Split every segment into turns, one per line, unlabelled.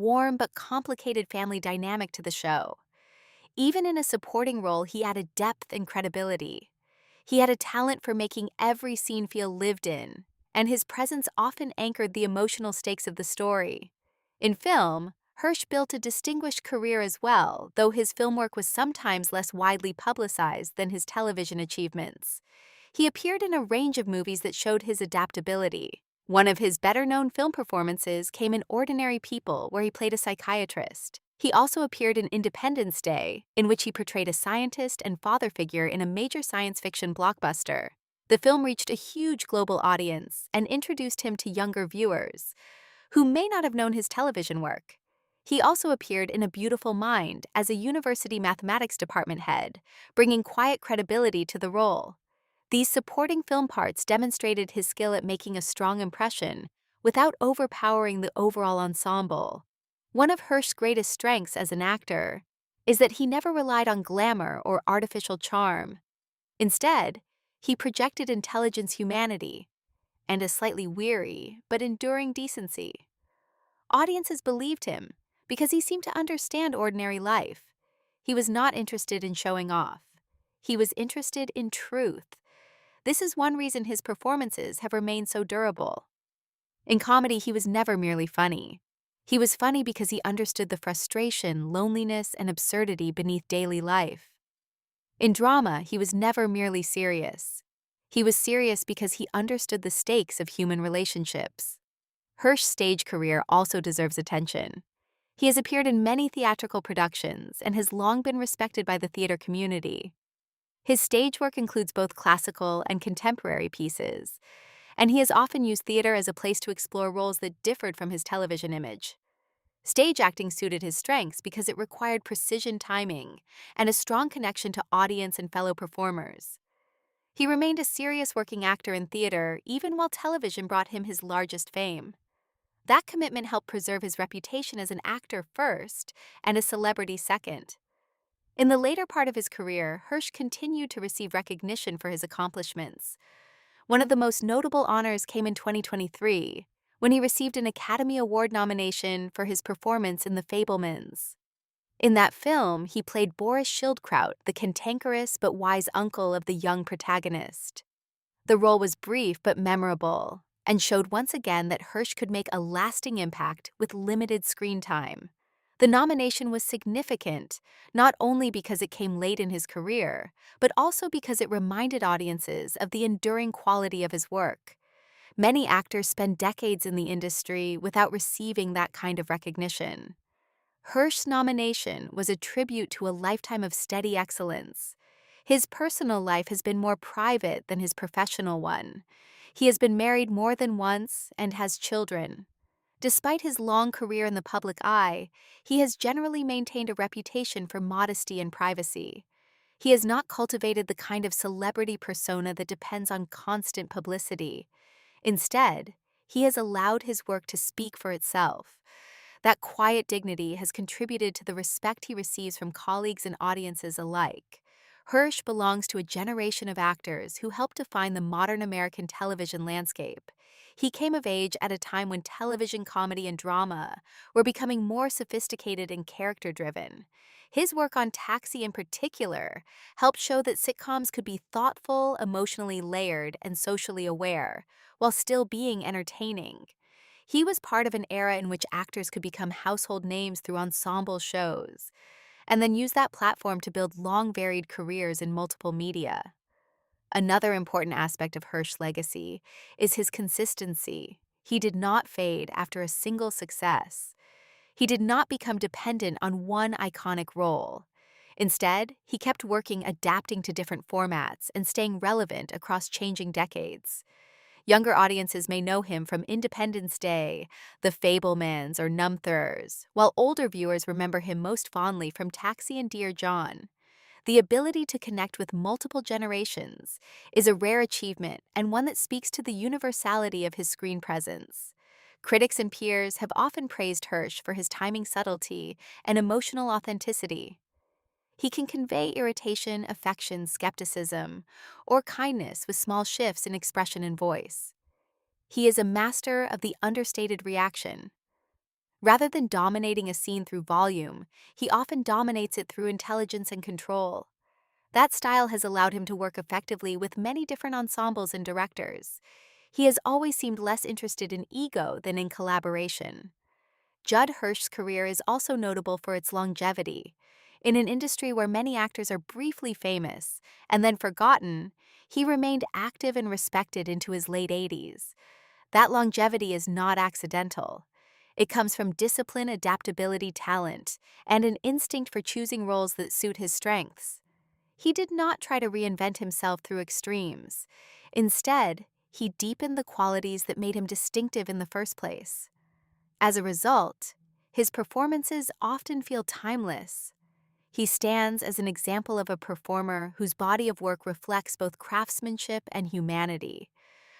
warm but complicated family dynamic to the show. Even in a supporting role, he added depth and credibility. He had a talent for making every scene feel lived in, and his presence often anchored the emotional stakes of the story. In film, Hirsch built a distinguished career as well, though his film work was sometimes less widely publicized than his television achievements. He appeared in a range of movies that showed his adaptability. One of his better-known film performances came in Ordinary People, where he played a psychiatrist. He also appeared in Independence Day, in which he portrayed a scientist and father figure in a major science fiction blockbuster. The film reached a huge global audience and introduced him to younger viewers, who may not have known his television work. He also appeared in A Beautiful Mind as a university mathematics department head, bringing quiet credibility to the role. These supporting film parts demonstrated his skill at making a strong impression without overpowering the overall ensemble. One of Hirsch's greatest strengths as an actor is that he never relied on glamour or artificial charm. Instead, he projected intelligence, humanity, and a slightly weary but enduring decency. Audiences believed him because he seemed to understand ordinary life. He was not interested in showing off. He was interested in truth. This is one reason his performances have remained so durable. In comedy, he was never merely funny. He was funny because he understood the frustration, loneliness, and absurdity beneath daily life. In drama, he was never merely serious. He was serious because he understood the stakes of human relationships. Hirsch's stage career also deserves attention. He has appeared in many theatrical productions and has long been respected by the theater community. His stage work includes both classical and contemporary pieces, and he has often used theater as a place to explore roles that differed from his television image. Stage acting suited his strengths because it required precision timing and a strong connection to audience and fellow performers. He remained a serious working actor in theater even while television brought him his largest fame. That commitment helped preserve his reputation as an actor first and a celebrity second. In the later part of his career, Hirsch continued to receive recognition for his accomplishments. One of the most notable honors came in 2023, when he received an Academy Award nomination for his performance in The Fabelmans. In that film, he played Boris Schildkraut, the cantankerous but wise uncle of the young protagonist. The role was brief but memorable, and showed once again that Hirsch could make a lasting impact with limited screen time. The nomination was significant, not only because it came late in his career, but also because it reminded audiences of the enduring quality of his work. Many actors spend decades in the industry without receiving that kind of recognition. Hirsch's nomination was a tribute to a lifetime of steady excellence. His personal life has been more private than his professional one. He has been married more than once and has children. Despite his long career in the public eye, he has generally maintained a reputation for modesty and privacy. He has not cultivated the kind of celebrity persona that depends on constant publicity. Instead, he has allowed his work to speak for itself. That quiet dignity has contributed to the respect he receives from colleagues and audiences alike. Hirsch belongs to a generation of actors who helped define the modern American television landscape. He came of age at a time when television comedy and drama were becoming more sophisticated and character-driven. His work on Taxi in particular helped show that sitcoms could be thoughtful, emotionally layered, and socially aware, while still being entertaining. He was part of an era in which actors could become household names through ensemble shows, and then use that platform to build long, varied careers in multiple media. Another important aspect of Hirsch's legacy is his consistency. He did not fade after a single success. He did not become dependent on one iconic role. Instead, he kept working, adapting to different formats and staying relevant across changing decades. Younger audiences may know him from Independence Day, The Fabelmans, or 𝗟𝗏𝗏𝗏, while older viewers remember him most fondly from Taxi and Dear John. The ability to connect with multiple generations is a rare achievement and one that speaks to the universality of his screen presence. Critics and peers have often praised Hirsch for his timing subtlety and emotional authenticity. He can convey irritation, affection, skepticism, or kindness with small shifts in expression and voice. He is a master of the understated reaction. Rather than dominating a scene through volume, he often dominates it through intelligence and control. That style has allowed him to work effectively with many different ensembles and directors. He has always seemed less interested in ego than in collaboration. Judd Hirsch's career is also notable for its longevity. In an industry where many actors are briefly famous and then forgotten, he remained active and respected into his late 80s. That longevity is not accidental. It comes from discipline, adaptability, talent, and an instinct for choosing roles that suit his strengths. He did not try to reinvent himself through extremes. Instead, he deepened the qualities that made him distinctive in the first place. As a result, his performances often feel timeless. He stands as an example of a performer whose body of work reflects both craftsmanship and humanity.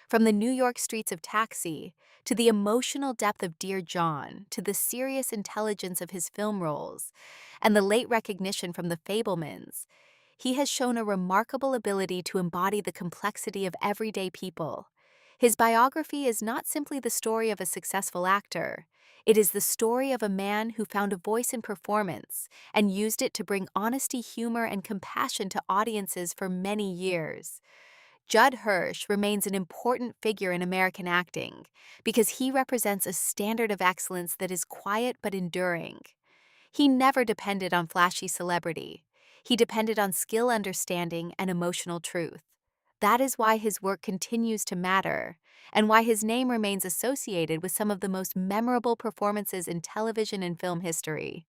From the New York streets of Taxi, to the emotional depth of Dear John, to the serious intelligence of his film roles, and the late recognition from The Fabelmans, he has shown a remarkable ability to embody the complexity of everyday people. His biography is not simply the story of a successful actor. It is the story of a man who found a voice in performance and used it to bring honesty, humor, and compassion to audiences for many years. Judd Hirsch remains an important figure in American acting because he represents a standard of excellence that is quiet but enduring. He never depended on flashy celebrity. He depended on skill, understanding, and emotional truth. That is why his work continues to matter, and why his name remains associated with some of the most memorable performances in television and film history.